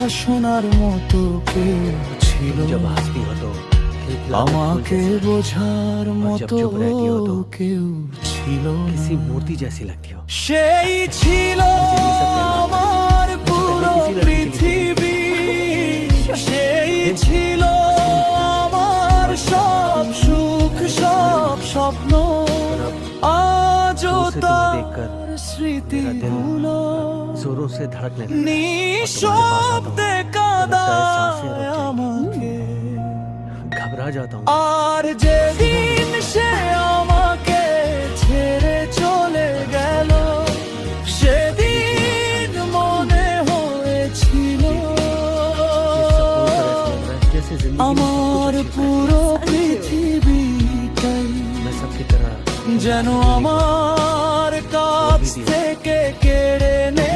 শোনার মতো কেউ ছিল जब हंसती हो तो खिलखिलाते फूल আমাকে जैसे, বোঝার और जब মতো चुप रहती हो तो কেউ ছিল किसी না। मूर्ति जैसी लगती हो। সেই ছিল আমার পুরো পৃথিবী, সেই ছিল আমার সব সুখ সব স্বপ্ন। আজও दूर से तुम्हें তার देखकर স্মৃতিগুলো जोरों से धड़कने लगता है। নিঃশব্দে কাঁদায় আমাকে। घबरा जाता हूँ। আর যেদিন সে আমাকে ছেড়ে চলে গেল, সেদিন মনে হয়েছিল जैसे जिंदगी আমার পুরো পৃথিবীটাই मैं सबकी तरह যেন আমার কাছ থেকে কেড়ে নে